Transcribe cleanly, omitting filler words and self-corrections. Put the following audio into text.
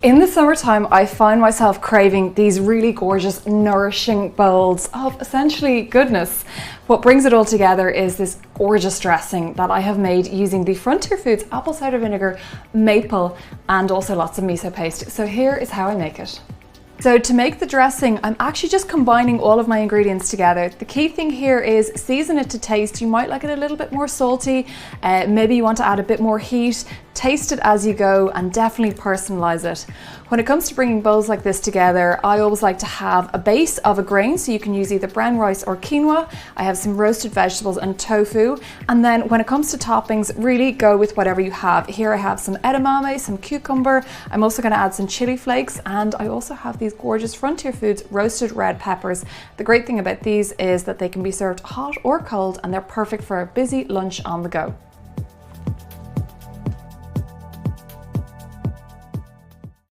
In the summertime, I find myself craving these really gorgeous, nourishing bowls of essentially goodness. What brings it all together is this gorgeous dressing that I have made using the Frontier Foods apple cider vinegar, maple, and also lots of miso paste. So here is how I make it. So to make the dressing, I'm actually just combining all of my ingredients together. The key thing here is season it to taste. You might like it a little bit more salty, maybe you want to add a bit more heat. Taste it as you go and definitely personalize it. When it comes to bringing bowls like this together, I always like to have a base of a grain, so you can use either brown rice or quinoa. I have some roasted vegetables and tofu. And then when it comes to toppings, really go with whatever you have. Here I have some edamame, some cucumber. I'm also going to add some chili flakes, and I also have these gorgeous Frontier Foods roasted red peppers. The great thing about these is that they can be served hot or cold, and they're perfect for a busy lunch on the go.